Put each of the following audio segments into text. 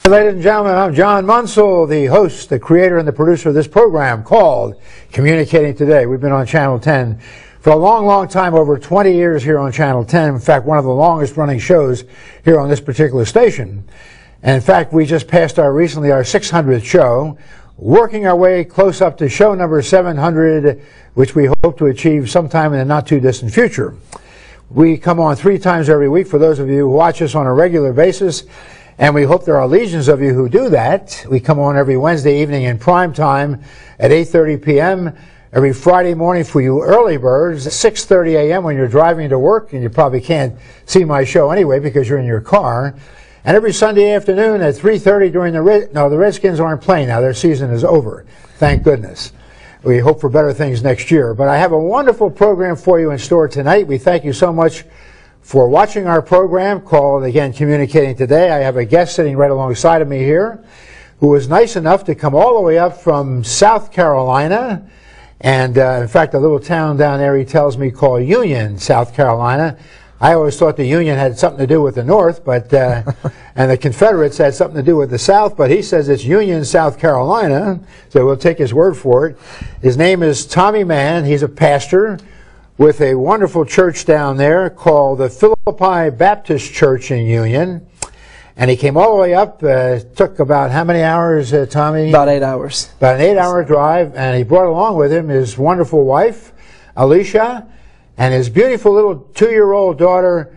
Ladies and gentlemen, I'm John Munsell, the host, the creator, and the producer of this program called Communicating Today. We've been on Channel 10 for a long, long time, over 20 years here on Channel 10. In fact, one of the longest running shows here on this particular station. And in fact, we just passed recently our 600th show, working our way close up to show number 700, which we hope to achieve sometime in the not too distant future. We come on 3 times every week for those of you who watch us on a regular basis. And we hope there are legions of you who do that. We come on every Wednesday evening in prime time at 8:30 p.m. Every Friday morning for you early birds, 6:30 a.m. when you're driving to work, and you probably can't see my show anyway because you're in your car. And every Sunday afternoon at 3:30 during the Redskins aren't playing now. Their season is over. Thank goodness. We hope for better things next year. But I have a wonderful program for you in store tonight. We thank you so much for watching our program called, again, Communicating Today. I have a guest sitting right alongside of me here who was nice enough to come all the way up from South Carolina. And in fact, a little town down there, he tells me, called Union, South Carolina. I always thought the Union had something to do with the North, but and the Confederates had something to do with the South, but he says it's Union, South Carolina, so we'll take his word for it. His name is Tommy Mann. He's a pastor with a wonderful church down there called the Philippi Baptist Church in Union. And he came all the way up, took about how many hours, Tommy? About 8 hours. About an 8-hour drive, and he brought along with him his wonderful wife, Alicia, and his beautiful little 2-year-old daughter,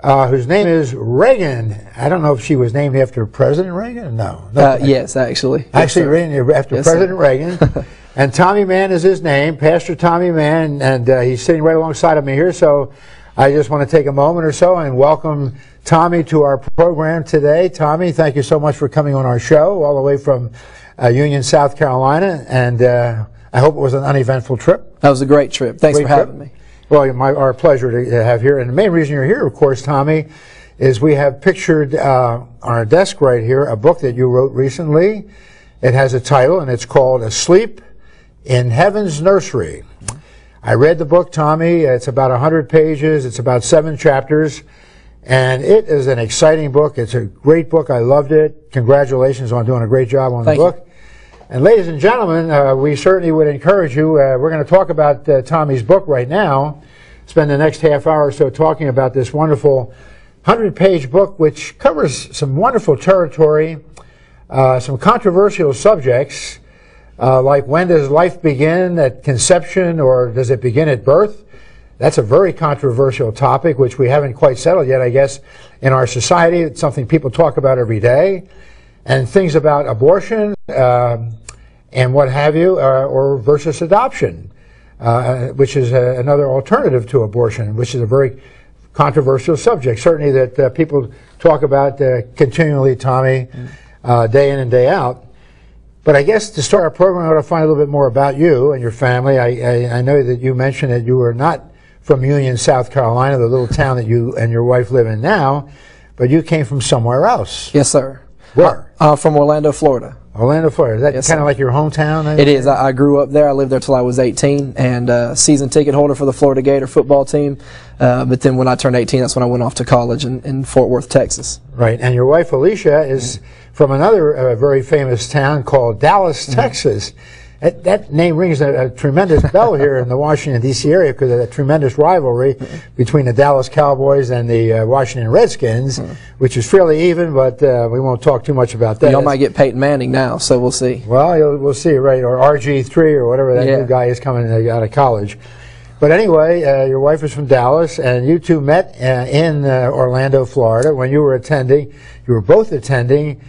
whose name is Reagan. I don't know if she was named after President Reagan? No. Yes, actually. Actually, named after President Reagan. And Tommy Mann is his name, Pastor Tommy Mann, and he's sitting right alongside of me here. So I just want to take a moment or so and welcome Tommy to our program today. Tommy, thank you so much for coming on our show all the way from Union, South Carolina. And I hope it was an uneventful trip. That was a great trip. Thanks for having me. Well, our pleasure to have here. And the main reason you're here, of course, Tommy, is we have pictured on our desk right here a book that you wrote recently. It has a title, and it's called Asleep in Heaven's Nursery. I read the book, Tommy. It's about 100 pages. It's about 7 chapters. And it is an exciting book. It's a great book. I loved it. Congratulations on doing a great job on the book. And ladies and gentlemen, we certainly would encourage you. We're going to talk about Tommy's book right now. Spend the next half hour or so talking about this wonderful 100-page book, which covers some wonderful territory, some controversial subjects, like when does life begin, at conception, or does it begin at birth? That's a very controversial topic, which we haven't quite settled yet, I guess, in our society. It's something people talk about every day. And things about abortion and what have you, or versus adoption, which is another alternative to abortion, which is a very controversial subject, certainly that people talk about continually, Tommy, day in and day out. But I guess to start our program, I want to find a little bit more about you and your family. I know that you mentioned that you were not from Union, South Carolina, the little town that you and your wife live in now, but you came from somewhere else. Yes, sir. Where? From Orlando, Florida. Orlando, Florida. Is that kind of like your hometown? It is. I grew up there. I lived there till I was 18, and season ticket holder for the Florida Gator football team. But then when I turned 18, that's when I went off to college in Fort Worth, Texas. Right. And your wife, Alicia, is from another very famous town called Dallas, Texas. That name rings a tremendous bell here in the Washington, D.C. area because of that tremendous rivalry between the Dallas Cowboys and the Washington Redskins, which is fairly even, but we won't talk too much about that. Y'all might get Peyton Manning now, so we'll see. Well, we'll see, right, or RG3 or whatever that new guy is coming out of college. But anyway, your wife is from Dallas, and you two met in Orlando, Florida when you were attending. You were both attending.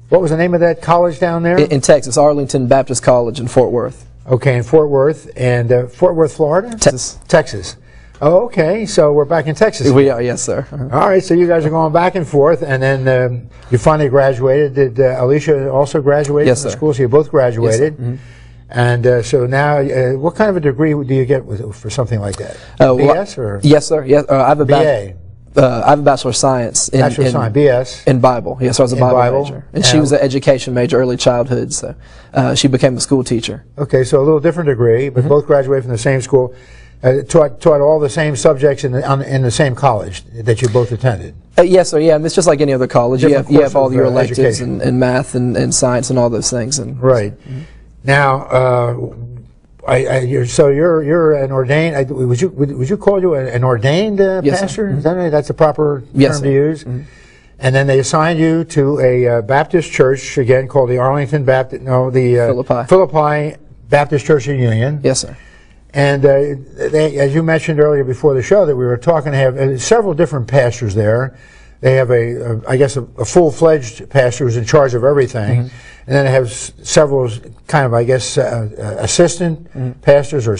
What was the name of that college down there? In Texas, Arlington Baptist College in Fort Worth. Okay, in Fort Worth. And Fort Worth, Florida? Texas. Texas. Oh, okay. So we're back in Texas. We are, yes, sir. All right, so you guys are going back and forth, and then you finally graduated. Did Alicia also graduate from the school? So you both graduated. Yes, and so now, what kind of a degree do you get for something like that? BS? Or? Yes, sir. Yes, I have a BA. I have a Bachelor of Science in BS in Bible. Yes, I was a Bible major, and she was an education major, early childhood. So she became a school teacher. Okay, so a little different degree, but both graduated from the same school. taught all the same subjects in the same college that you both attended. Yes, sir. Yeah, it's just like any other college. You have all your electives and math and science and all those things. Right. Now, so you're an ordained. Would you call you an ordained pastor? Is that right? That's a proper term to use. And then they assigned you to a Baptist church again called the Arlington Baptist. No, the Philippi Baptist Church of Union. Yes, sir. And they, as you mentioned earlier before the show, that we were talking to have several different pastors there. They have I guess, a full-fledged pastor who's in charge of everything, and then they have several kind of, I guess, assistant pastors or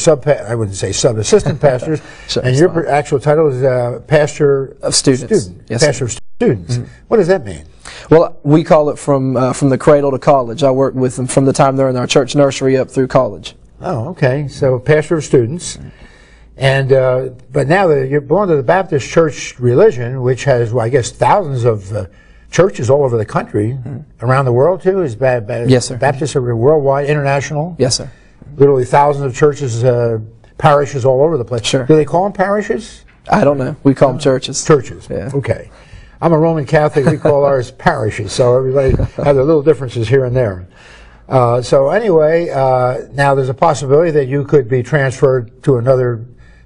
I wouldn't say sub-assistant pastors. Sure, and your actual title is pastor of students. Yes, pastor of students. What does that mean? Well, we call it from the cradle to college. I work with them from the time they're in our church nursery up through college. Oh, okay. So pastor of students. And but now you belong to the Baptist church religion, which has, well, I guess, thousands of churches all over the country, around the world too. Is yes, sir. Baptists are worldwide, international. Yes, sir. Literally thousands of churches, parishes all over the place. Sure. Do they call them parishes? I don't know. We call them churches. Churches. Yeah. Okay. I'm a Roman Catholic. We call ours parishes. So everybody has their little differences here and there. So anyway, now there's a possibility that you could be transferred to another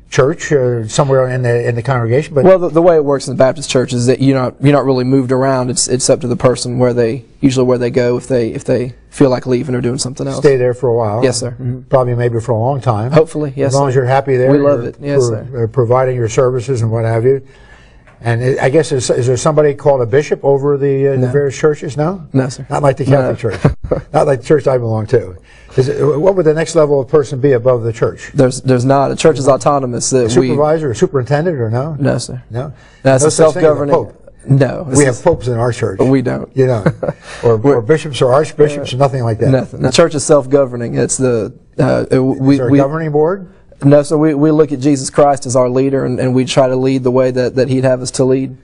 church somewhere in the congregation. But well, the way it works in the Baptist church is that you're not really moved around. It's up to the person where they go if they feel like leaving or doing something else. Stay there for a while. Yes, sir. Probably maybe for a long time. Hopefully, yes. As long as you're happy there. We love it. Yes, sir. Providing your services and what have you. And I guess is there somebody called a bishop over the various churches? No? No, sir. Not like the Catholic Church. Not like the church I belong to. What would the next level of person be above the church? There's not. A church is autonomous. A supervisor or superintendent or no? No, sir. No? No, it's a self-governing. No. We have popes in our church. We don't. You know. Or bishops or archbishops or nothing like that. Nothing. The church is self-governing. It's the... is there a governing board? No, so we look at Jesus Christ as our leader, and we try to lead the way that He'd have us to lead.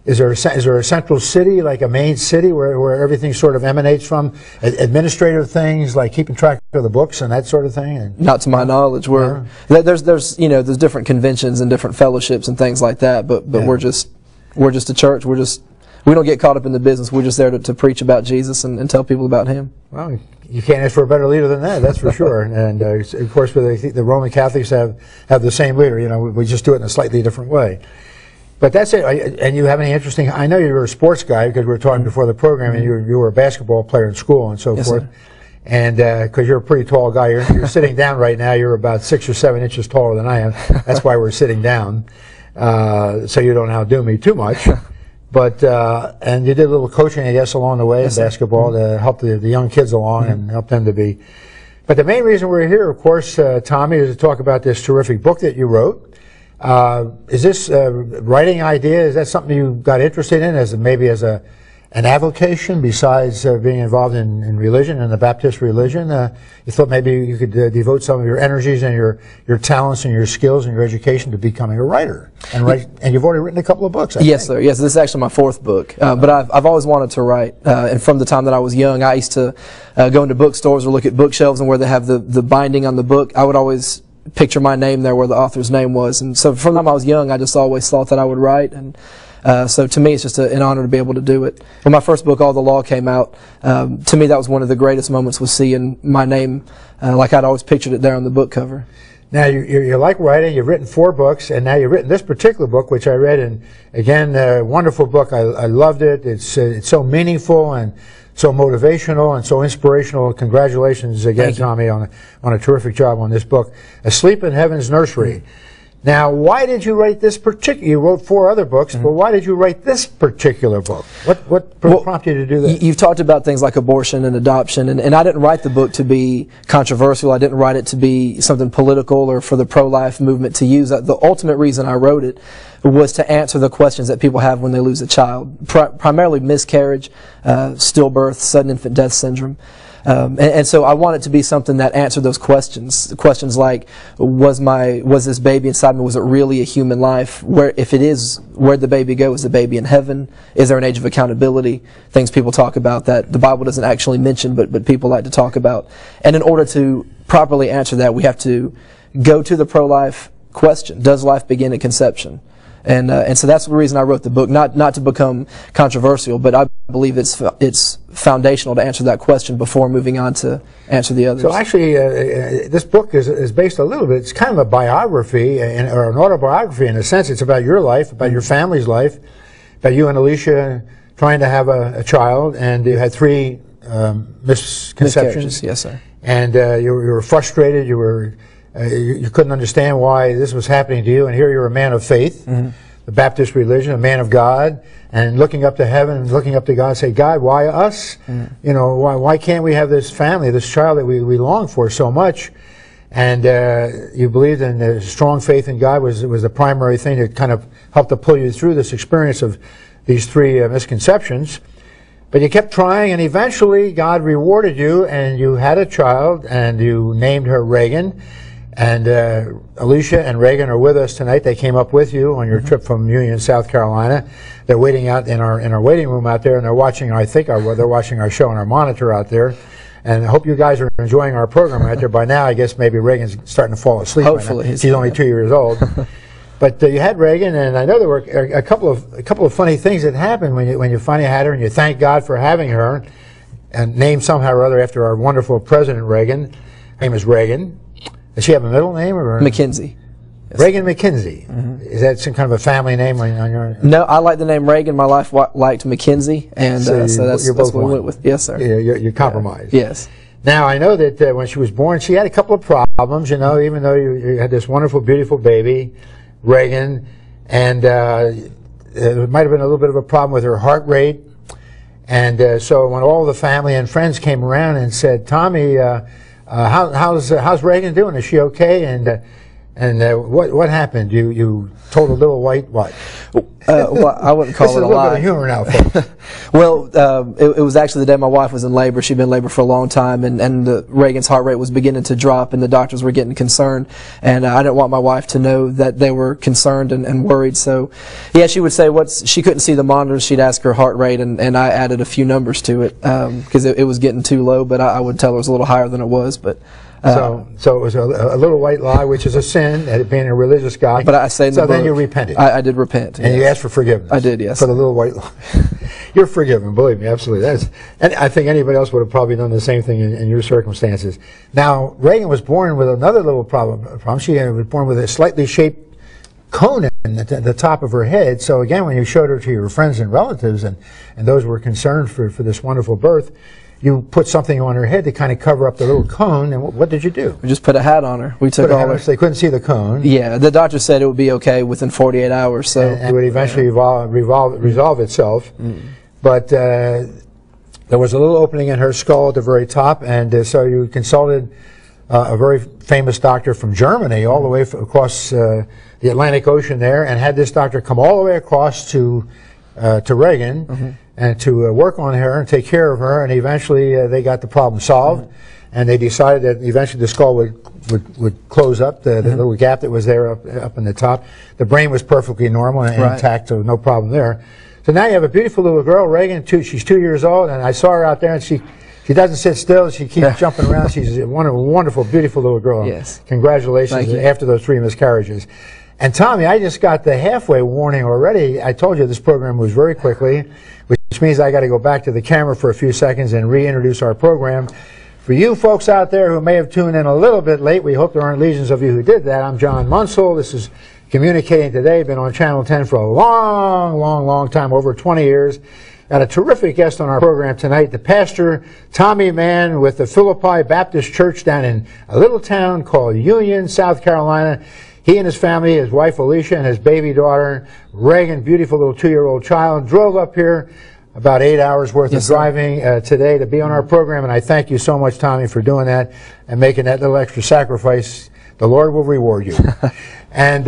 Is there a central city, like a main city, where everything sort of emanates from? Administrative things like keeping track of the books and that sort of thing? And not to my knowledge. There's different conventions and different fellowships and things like that, but we're just a church. We don't get caught up in the business. We're just there to preach about Jesus and tell people about Him. Well, you can't ask for a better leader than that, that's for sure. And of course, the Roman Catholics have the same leader. You know, we just do it in a slightly different way. But that's it. And you have any interesting? I know you were a sports guy because we were talking before the program, and you were a basketball player in school and so forth. Sir. And because you're a pretty tall guy, you're sitting down right now. You're about 6 or 7 inches taller than I am. That's why we're sitting down, so you don't outdo me too much. But and you did a little coaching, I guess, along the way in basketball to help the young kids along and help them to be. But the main reason we're here, of course, Tommy, is to talk about this terrific book that you wrote. Is this writing idea? Is that something you got interested in as an avocation besides being involved in religion and the Baptist religion? You thought maybe you could devote some of your energies and your talents and your skills and your education to becoming a writer and you've already written a couple of books. I think. Sir. Yes, this is actually my 4th book. But I've always wanted to write, and from the time that I was young, I used to go into bookstores or look at bookshelves and where they have the binding on the book. I would always picture my name there where the author's name was, and so from the time I was young, I just always thought that I would write, and so to me it's just an honor to be able to do it. When my first book, All the Law, came out, to me that was one of the greatest moments, was seeing my name like I'd always pictured it there on the book cover. Now you like writing. You've written 4 books, and now you've written this particular book, which I read, and again, wonderful book. I loved it. It's so meaningful and so motivational and so inspirational. Congratulations again, Tommy, on a terrific job on this book, Asleep in Heaven's Nursery. Now, why did you write this particular? You wrote 4 other books, but why did you write this particular book? What prompted you to do that? You've talked about things like abortion and adoption, and I didn't write the book to be controversial. I didn't write it to be something political or for the pro-life movement to use. The ultimate reason I wrote it was to answer the questions that people have when they lose a child, primarily miscarriage, stillbirth, sudden infant death syndrome. And so I want it to be something that answered those questions. Questions like, was this baby inside me, was it really a human life? If it is, where'd the baby go? Is the baby in heaven? Is there an age of accountability? Things people talk about that the Bible doesn't actually mention, but people like to talk about. And in order to properly answer that, we have to go to the pro-life question: does life begin at conception? And so that's the reason I wrote the book, not to become controversial, but I believe it's foundational to answer that question before moving on to answer the others. So actually, this book is based a little bit, it's kind of a biography, or an autobiography in a sense. It's about your life, about your family's life, about you and Alicia trying to have a child, and you had 3 misconceptions. Yes, sir. And you were frustrated, you couldn't understand why this was happening to you, and here you're a man of faith, the Baptist religion, a man of God, and looking up to heaven and looking up to God, say, God, why us? You know, why can't we have this family, this child that we long for so much? And you believed in the strong faith in God was the primary thing that kind of helped to pull you through this experience of these 3 misconceptions. But you kept trying, and eventually God rewarded you, and you had a child, and you named her Reagan. And Alicia and Reagan are with us tonight. They came up with you on your trip from Union, South Carolina. They're waiting out in our waiting room out there, and they're watching. They're watching our show on our monitor out there. And I hope you guys are enjoying our program out there. By now, I guess maybe Reagan's starting to fall asleep. Hopefully, she's only 2 years old. But you had Reagan, and I know there were a couple of funny things that happened when you finally had her, and you thank God for having her, and named somehow or other after our wonderful President Reagan. Her name is Reagan. Does she have a middle name or McKenzie? Yes. Reagan McKenzie. Is that some kind of a family name on your? No, I like the name Reagan. My wife liked McKenzie, and so that's what we went with. Yes, sir. Yeah, you compromised. Yes. Now I know that when she was born, she had a couple of problems. You know, even though you had this wonderful, beautiful baby, Reagan, and there might have been a little bit of a problem with her heart rate. And so when all the family and friends came around and said, Tommy, how's Reagan doing? Is she okay? And what happened? You told a little white what? Well, I wouldn't call it a lie. This is a little bit of humor now, folks. Well, it was actually the day my wife was in labor. She'd been in labor for a long time, and Reagan's heart rate was beginning to drop, and the doctors were getting concerned. And I didn't want my wife to know that they were concerned and worried. So, yeah, she would say she couldn't see the monitors. She'd ask her heart rate, and I added a few numbers to it because it was getting too low. But I would tell her it was a little higher than it was. But so it was a little white lie, which is a sin, being a religious guy. But I say in the book, then you repented. I did repent. And you asked for forgiveness. I did, yes. For the little white lie. You're forgiven, believe me, absolutely. And I think anybody else would have probably done the same thing in your circumstances. Now, Reagan was born with another little problem. She was born with a slightly shaped cone at the top of her head. So again, when you showed her to your friends and relatives, and those were concerned for this wonderful birth, you put something on her head to kind of cover up the little cone, and what did you do? We just put a hat on her. We took all her. So they couldn't see the cone. Yeah, the doctor said it would be okay within 48 hours. So and it would eventually resolve itself. But there was a little opening in her skull at the very top, and so you consulted a very famous doctor from Germany all the way across the Atlantic Ocean there, and had this doctor come all the way across to Reagan and to work on her and take care of her, and eventually they got the problem solved, and they decided that eventually the skull would close up, the little gap that was there up in the top. The brain was perfectly normal and intact, so no problem there. So now you have a beautiful little girl, Reagan, she's 2 years old, and I saw her out there, and she doesn't sit still, she keeps jumping around. She's a wonderful, beautiful little girl. Yes. Congratulations after those 3 miscarriages. And Tommy, I just got the halfway warning already. I told you this program moves very quickly, which means I got to go back to the camera for a few seconds and reintroduce our program. For you folks out there who may have tuned in a little bit late, we hope there aren't legions of you who did that. I'm John Munsell. This is Communicating Today. Been on Channel 10 for a long time, over 20 years. Got a terrific guest on our program tonight, the pastor, Tommy Mann, with the Philippi Baptist Church down in a little town called Union, South Carolina. He and his family, his wife Alicia and his baby daughter, Reagan, beautiful little 2-year-old child, drove up here about 8 hours worth of driving today to be on our program. And I thank you so much, Tommy, for doing that and making that little extra sacrifice. The Lord will reward you. And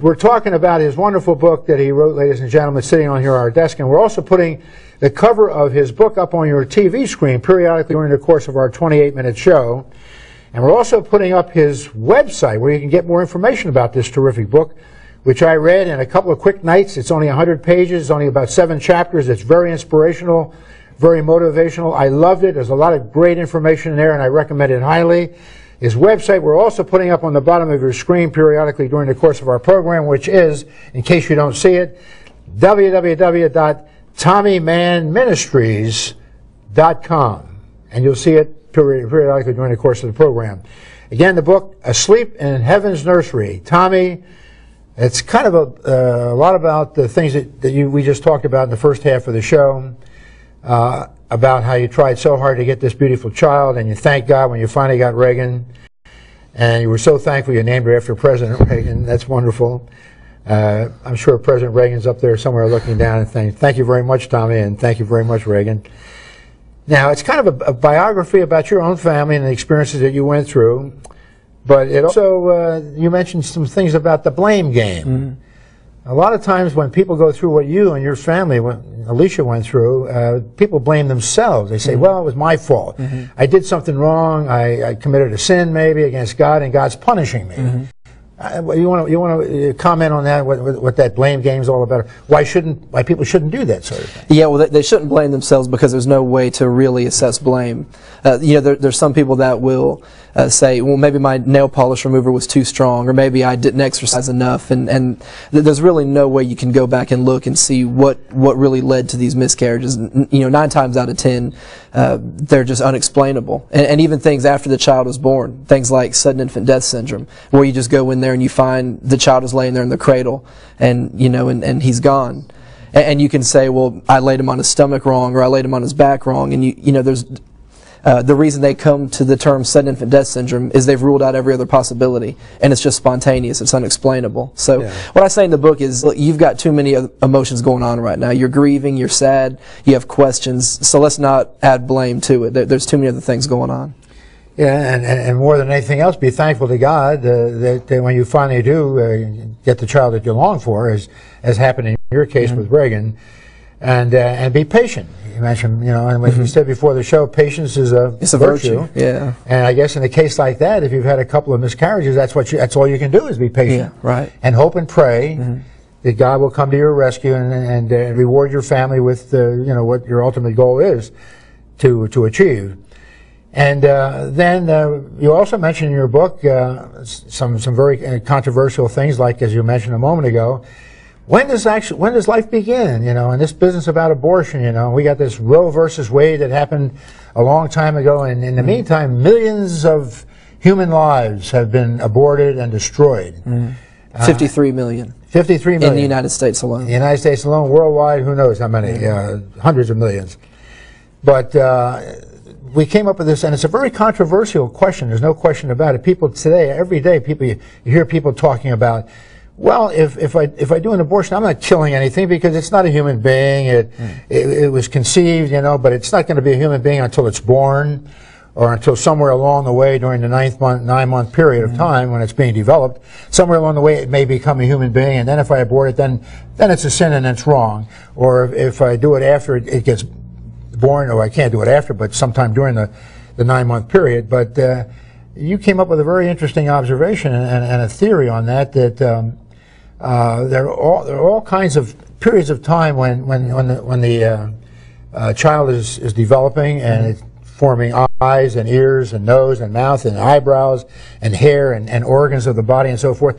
we're talking about his wonderful book that he wrote, ladies and gentlemen, sitting on here on our desk. And we're also putting the cover of his book up on your TV screen periodically during the course of our 28-minute show. And we're also putting up his website where you can get more information about this terrific book, which I read in a couple of quick nights. It's only 100 pages, it's only about 7 chapters. It's very inspirational, very motivational. I loved it. There's a lot of great information in there, and I recommend it highly. his website. We're also putting up on the bottom of your screen periodically during the course of our program, which is, in case you don't see it, www.tommymanministries.com. And you'll see it periodically during the course of the program. Again, the book, Asleep in Heaven's Nursery. Tommy, it's kind of a lot about the things that we just talked about in the first half of the show, about how you tried so hard to get this beautiful child, and you thank God when you finally got Reagan, and you were so thankful you named her after President Reagan. That's wonderful. I'm sure President Reagan's up there somewhere looking down and saying, thank you very much, Tommy, and thank you very much, Reagan. Now, it's kind of a biography about your own family and the experiences that you went through, but it also, you mentioned some things about the blame game. Mm-hmm. A lot of times when people go through what you and your family, Alicia went through, people blame themselves. They say, well, it was my fault. Mm-hmm. I did something wrong. I committed a sin maybe against God, and God's punishing me. Mm-hmm. You want to comment on that? What that blame game is all about? Why people shouldn't do that sort of thing? Yeah, well, they shouldn't blame themselves because there's no way to really assess blame. There's some people that will say, well, maybe my nail polish remover was too strong, or maybe I didn't exercise enough, and there's really no way you can go back and look and see what really led to these miscarriages. 9 times out of 10, they're just unexplainable. And even things after the child was born, things like sudden infant death syndrome, where you just go in there and you find the child is laying there in the cradle, and and he's gone. And you can say, well, I laid him on his stomach wrong, or I laid him on his back wrong, and there's the reason they come to the term sudden infant death syndrome is they've ruled out every other possibility, and it's just spontaneous, it's unexplainable. So what I say in the book is, look, you've got too many emotions going on right now. You're grieving, you're sad, you have questions, so let's not add blame to it. There's too many other things going on. Yeah, and more than anything else, be thankful to God that when you finally do get the child that you long for, as happened in your case with Reagan, and be patient. You mentioned, and what you said before the show, patience is it's a virtue. Yeah. And I guess in a case like that, if you've had a couple of miscarriages, that's all you can do is be patient. Yeah, right. And hope and pray that God will come to your rescue and reward your family with what your ultimate goal is to achieve. And then you also mentioned in your book some very controversial things, like, as you mentioned a moment ago, when does life begin? And this business about abortion. We got this Roe versus Wade that happened a long time ago, and in the meantime, millions of human lives have been aborted and destroyed. 53 million. 53 million in the United States alone. In the United States alone, worldwide, who knows how many? Hundreds of millions. But we came up with this, and it's a very controversial question. There's no question about it. People today, every day, you hear people talking about, well, if I do an abortion, I'm not killing anything because it's not a human being. It was conceived, but it's not going to be a human being until it's born, or until somewhere along the way during the 9-month period of time when it's being developed. Somewhere along the way, it may become a human being, and then if I abort it, then it's a sin and it's wrong. Or if I do it after it gets born, or I can't do it after, but sometime during the 9-month period. But you came up with a very interesting observation and a theory on that there are all kinds of periods of time when the child is developing and it's forming eyes and ears and nose and mouth and eyebrows and hair and organs of the body and so forth.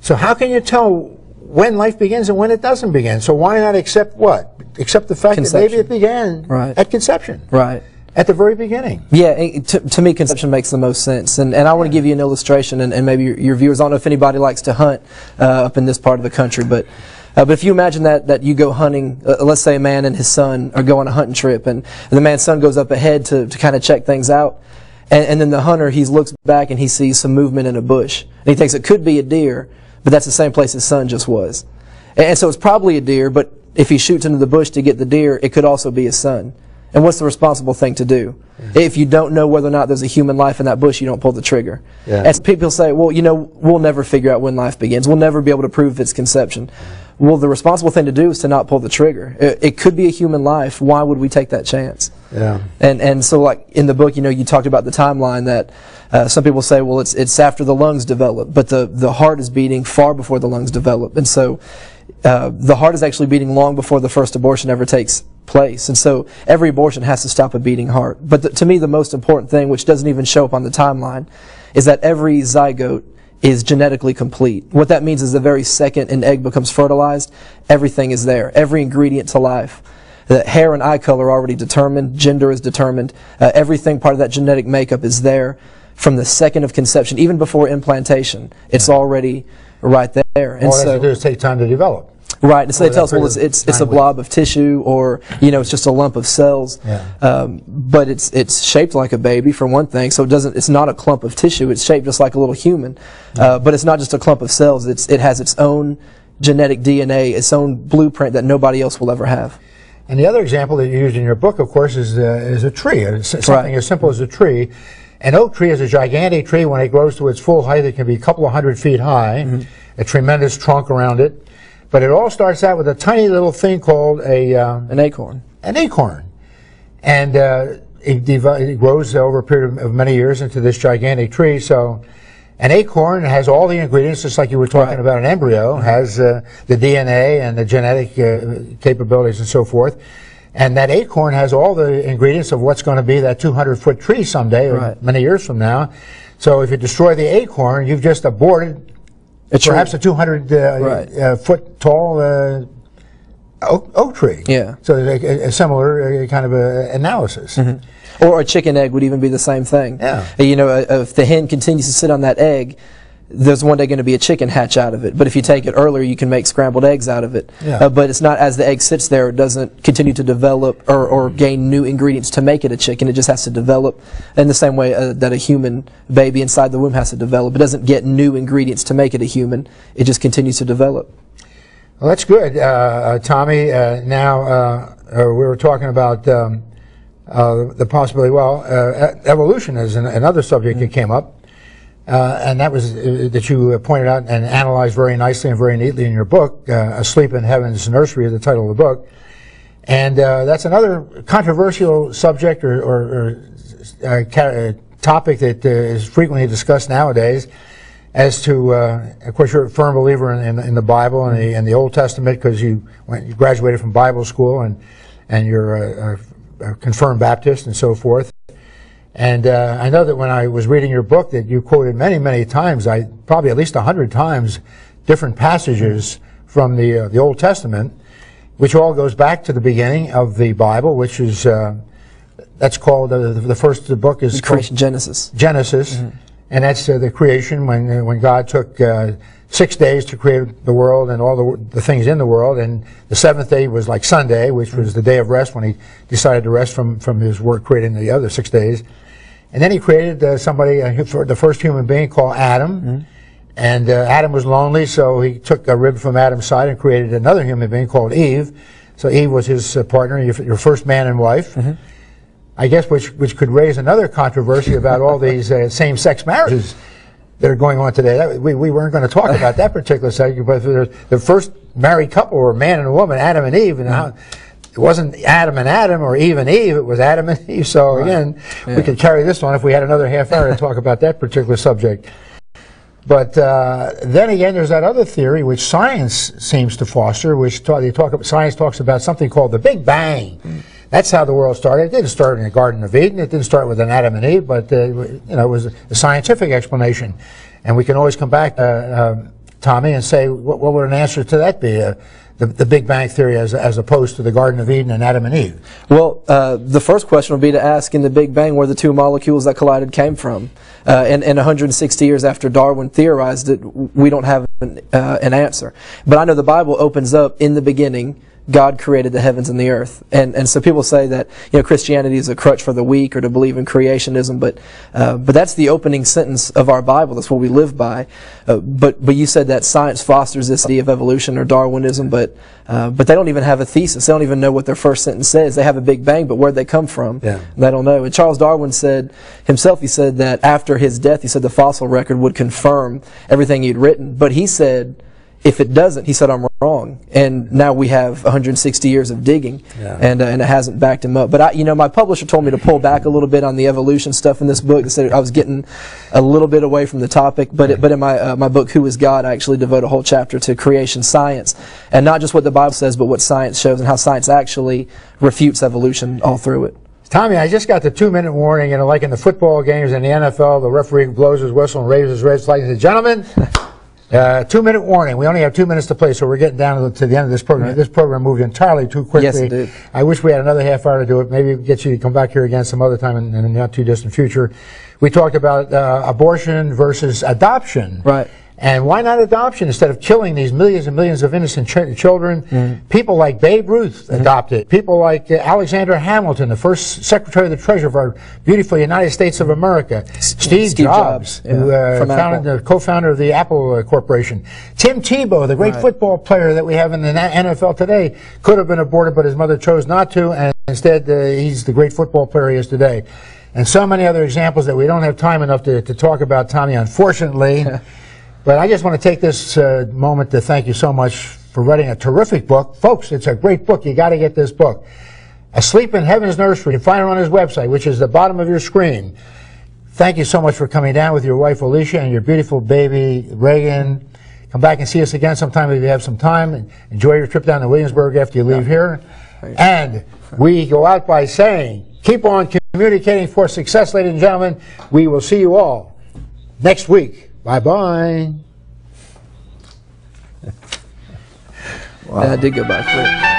So how can you tell when life begins and when it doesn't begin? So why not accept what? Accept the fact that maybe it began at conception. Right. At the very beginning. Yeah, to me, conception makes the most sense. And I want to give you an illustration, and maybe your viewers, I don't know if anybody likes to hunt up in this part of the country, but if you imagine that you go hunting, let's say a man and his son are going on a hunting trip, and the man's son goes up ahead to kind of check things out, and then the hunter, he looks back and he sees some movement in a bush, and he thinks it could be a deer, but that's the same place his son just was. And so it's probably a deer, but if he shoots into the bush to get the deer, it could also be his son. And what's the responsible thing to do? If you don't know whether or not there's a human life in that bush, you don't pull the trigger. And people say, well, we'll never figure out when life begins. We'll never be able to prove its conception. Well, the responsible thing to do is to not pull the trigger. It could be a human life. Why would we take that chance? Yeah. And so, like in the book, you talked about the timeline that some people say, well, it's after the lungs develop, but the heart is beating far before the lungs develop. And so the heart is actually beating long before the first abortion ever takes place. And so every abortion has to stop a beating heart. But to me, the most important thing, which doesn't even show up on the timeline, is that every zygote is genetically complete. What that means is the very second an egg becomes fertilized, everything is there. Every ingredient to life. The hair and eye color are already determined. Gender is determined. Everything part of that genetic makeup is there from the second of conception, even before implantation. It's already right there. And all it has to do is take time to develop. Right, and so they tell us, well, it's a blob of tissue, or it's just a lump of cells. Yeah. But it's shaped like a baby, for one thing. So it's not a clump of tissue. It's shaped just like a little human. But it's not just a clump of cells. It has its own genetic DNA, its own blueprint that nobody else will ever have. And the other example that you used in your book, of course, is a tree. Something as simple as a tree. An oak tree is a gigantic tree. When it grows to its full height, it can be a couple of 100 feet high. A tremendous trunk around it. But it all starts out with a tiny little thing called an acorn. An acorn. And it grows over a period of many years into this gigantic tree. So an acorn has all the ingredients, just like you were talking about an embryo, has the DNA and the genetic capabilities and so forth. And that acorn has all the ingredients of what's going to be that 200-foot tree someday, or many years from now. So if you destroy the acorn, you've just aborted perhaps a 200-foot tall oak tree. Yeah. So a similar kind of analysis. Or a chicken egg would even be the same thing. Yeah. If the hen continues to sit on that egg, there's one day going to be a chicken hatch out of it. But if you take it earlier, you can make scrambled eggs out of it. Yeah. But it's not, as the egg sits there, it doesn't continue to develop or gain new ingredients to make it a chicken. It just has to develop in the same way that a human baby inside the womb has to develop. It doesn't get new ingredients to make it a human. It just continues to develop. Well, that's good. Tommy, now we were talking about the possibility, evolution is another subject that came up. And that was that you pointed out and analyzed very nicely and very neatly in your book, Asleep in Heaven's Nursery is the title of the book. And that's another controversial subject or topic that is frequently discussed nowadays as to, of course, you're a firm believer in the Bible and the Old Testament because you graduated from Bible school and you're a confirmed Baptist and so forth. And I know that when I was reading your book that you quoted many, many times, probably at least 100 times, different passages from the Old Testament, which all goes back to the beginning of the Bible, which is, that's called, the first book is called Genesis. Genesis, and that's the creation when God took 6 days to create the world and all the things in the world, and the seventh day was like Sunday, which was the day of rest when he decided to rest from his work creating the other 6 days. And then he created somebody, the first human being called Adam. And Adam was lonely, so he took a rib from Adam's side and created another human being called Eve. So Eve was his partner, your first man and wife. I guess which could raise another controversy about all these same-sex marriages that are going on today. We weren't going to talk about that particular subject, but the first married couple were a man and a woman, Adam and Eve, and how it wasn't Adam and Adam or Eve and Eve, it was Adam and Eve. So again, we could carry this one if we had another half hour to talk about that particular subject. But then again, there's that other theory which science seems to foster, which science talks about something called the Big Bang. That's how the world started. It didn't start in the Garden of Eden. It didn't start with an Adam and Eve, but it was a scientific explanation. And we can always come back, Tommy, and say, what would an answer to that be? The Big Bang Theory as opposed to the Garden of Eden and Adam and Eve? Well, the first question would be to ask in the Big Bang where the two molecules that collided came from. And 160 years after Darwin theorized it, we don't have an answer. But I know the Bible opens up, in the beginning, God created the heavens and the earth. And so people say that Christianity is a crutch for the weak or to believe in creationism, but that's the opening sentence of our Bible. That's what we live by. But you said that science fosters this idea of evolution or Darwinism, but they don't even have a thesis. They don't even know what their first sentence says. They have a Big Bang, but where'd they come from? Yeah. They don't know. And Charles Darwin said himself, he said that after his death, he said the fossil record would confirm everything he'd written. But he said, if it doesn't, he said, I'm wrong. And now we have 160 years of digging, and it hasn't backed him up. But my publisher told me to pull back a little bit on the evolution stuff in this book. They said I was getting a little bit away from the topic. But in my book, Who is God, I actually devote a whole chapter to creation science, and not just what the Bible says, but what science shows and how science actually refutes evolution all through it. Tommy, I just got the 2-minute warning, you know, like in the football games in the NFL, the referee blows his whistle and raises his red flag and says, gentlemen, 2-minute warning. We only have 2 minutes to play, so we're getting down to the end of this program. Right. This program moved entirely too quickly. Yes, it did. I wish we had another half hour to do it. Maybe get you to come back here again some other time in the not too distant future. We talked about abortion versus adoption. Right. And why not adoption instead of killing these millions and millions of innocent children? Mm-hmm. People like Babe Ruth adopted. People like Alexander Hamilton, the first Secretary of the Treasury of our beautiful United States of America. Steve Jobs, who co-founder of the Apple Corporation. Tim Tebow, the great football player that we have in the NFL today, could have been aborted, but his mother chose not to, and instead he's the great football player he is today. And so many other examples that we don't have time enough to talk about, Tommy, unfortunately. But I just want to take this moment to thank you so much for writing a terrific book. Folks, it's a great book. You got to get this book. Asleep in Heaven's Nursery. You can find it on his website, which is the bottom of your screen. Thank you so much for coming down with your wife, Alicia, and your beautiful baby, Reagan. Come back and see us again sometime if you have some time. Enjoy your trip down to Williamsburg after you leave here. And we go out by saying, keep on communicating for success, ladies and gentlemen. We will see you all next week. Bye-bye. Wow. And I did go by quick.